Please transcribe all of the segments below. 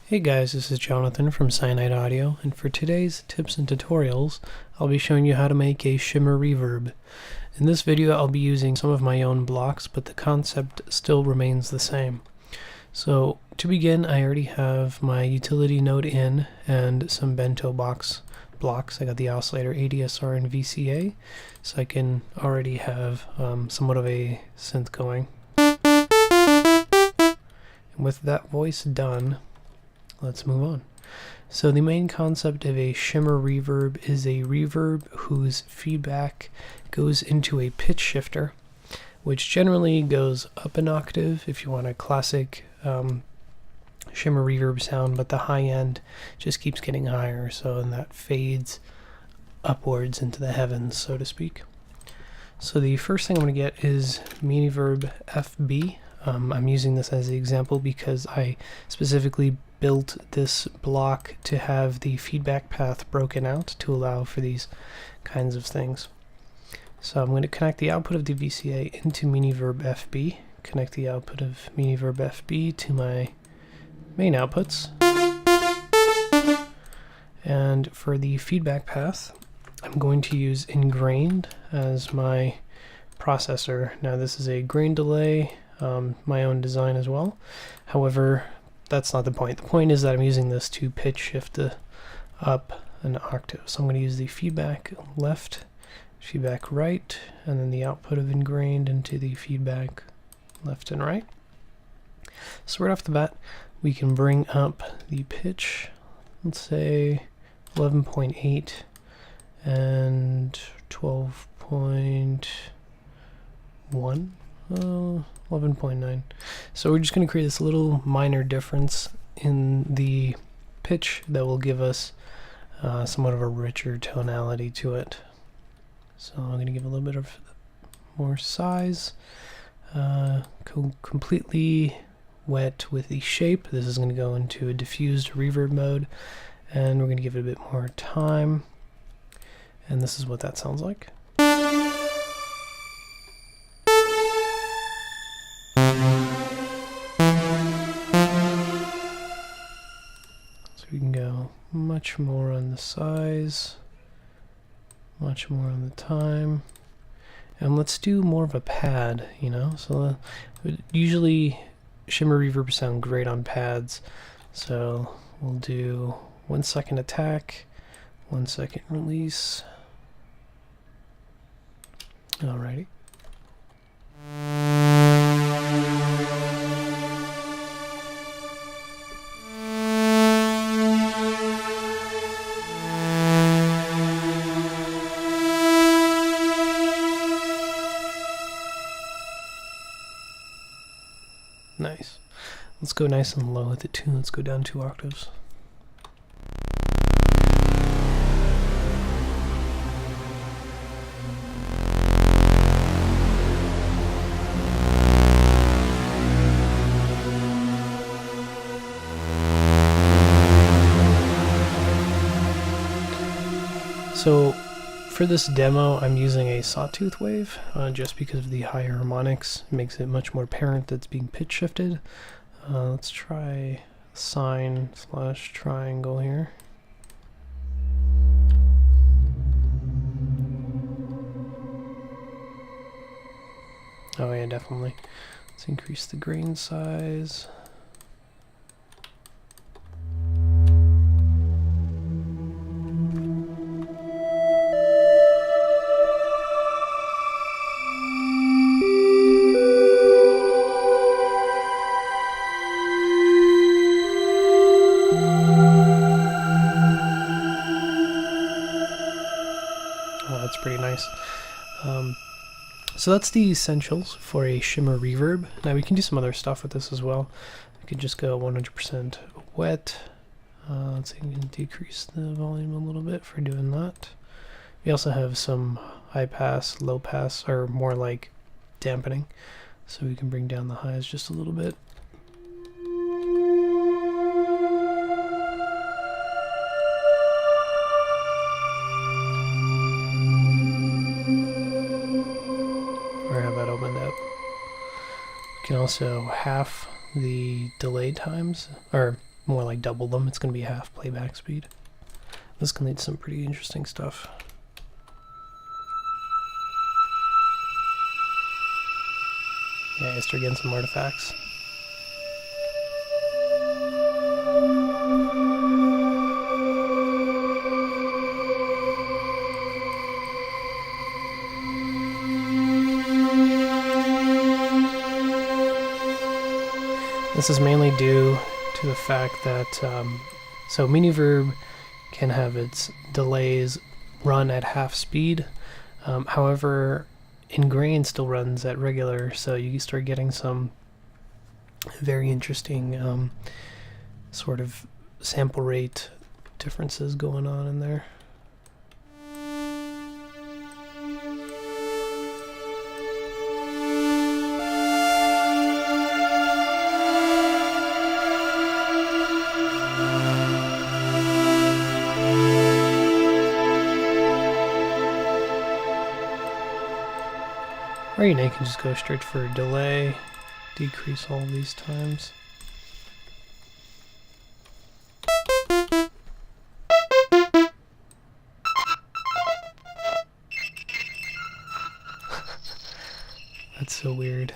Hey guys, this is Jonathan from SyniteAudio, and for today's tips and tutorials, I'll be showing you how to make a Shimmer Reverb. In this video, I'll be using some of my own blocks, but the concept still remains the same. So to begin, I already have my utility node in and some bento box blocks. I got the oscillator ADSR and VCA, so I can already have somewhat of a synth going. And with that voice done, let's move on. So the main concept of a shimmer reverb is a reverb whose feedback goes into a pitch shifter, which generally goes up an octave if you want a classic shimmer reverb sound, but the high end just keeps getting higher, so that fades upwards into the heavens, so to speak. So the first thing I'm going to get is MiniVerb FB. I'm using this as the example because I specifically built this block to have the feedback path broken out to allow for these kinds of things. So I'm going to connect the output of the VCA into MiniVerb FB, connect the output of MiniVerb FB to my main outputs, and for the feedback path I'm going to use EnGrained as my processor. Now this is a grain delay, my own design as well. However, that's not the point. The point is that I'm using this to pitch shift up an octave. So I'm going to use the feedback left, feedback right, and then the output of EnGrained into the feedback left and right. So right off the bat, we can bring up the pitch, let's say 11.8 and 12.1. 11.9. So we're just going to create this little minor difference in the pitch that will give us somewhat of a richer tonality to it. So I'm going to give a little bit of more size, completely wet with the shape. This is going to go into a diffused reverb mode, and we're going to give it a bit more time, and this is what that sounds like. We can go much more on the size, much more on the time, and let's do more of a pad, you know? So usually shimmer reverb sound great on pads, so we'll do 1 second attack, 1 second release. Alrighty. Nice. Let's go nice and low with it too. Let's go down 2 octaves. So for this demo, I'm using a sawtooth wave just because of the higher harmonics. It makes it much more apparent that's being pitch shifted. Let's try sine / triangle here. Oh yeah, definitely. Let's increase the grain size. Oh, that's pretty nice. So that's the essentials for a shimmer reverb. Now we can do some other stuff with this as well. We could just go 100% wet. Let's see, we can decrease the volume a little bit for doing that. We also have some high pass, low pass, or more like dampening. So we can bring down the highs just a little bit. Or have that opened up. You can also half the delay times, or more like double them. It's going to be half playback speed. This can lead to some pretty interesting stuff. Yeah, I start getting some artifacts. This is mainly due to the fact that so MiniVerb can have its delays run at half speed. However, EnGrained still runs at regular, so you start getting some very interesting sort of sample rate differences going on in there. Or you can just go straight for delay, decrease all these times. That's so weird.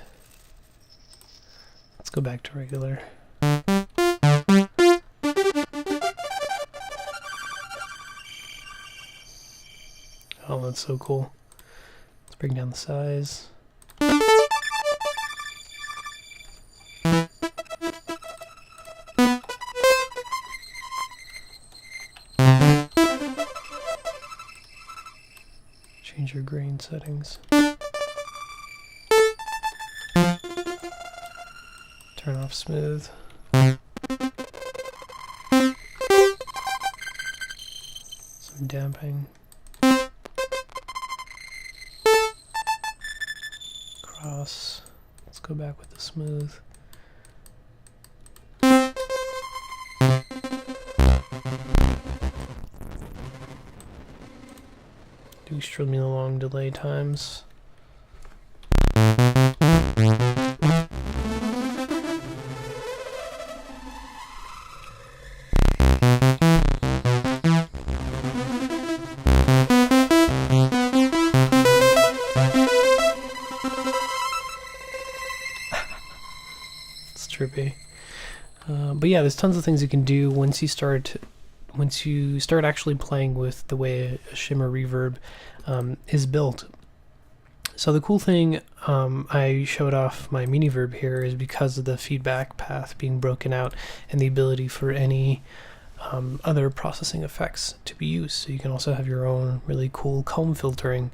Let's go back to regular. Oh, that's so cool. Let's bring down the size. Change your grain settings. Turn off smooth. Some damping. Cross. Let's go back with the smooth. Do extremely long delay times. It's trippy. But yeah, there's tons of things you can do once you start actually playing with the way a Shimmer Reverb is built. So the cool thing I showed off my MiniVerb here is because of the feedback path being broken out and the ability for any other processing effects to be used. So you can also have your own really cool comb filtering,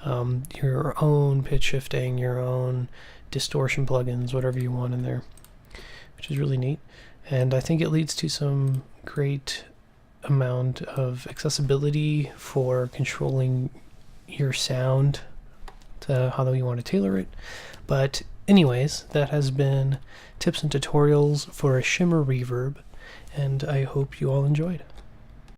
your own pitch shifting, your own distortion plugins, whatever you want in there, which is really neat. And I think it leads to some great amount of accessibility for controlling your sound to how you want to tailor it. But anyways, that has been tips and tutorials for a Shimmer Reverb, and I hope you all enjoyed.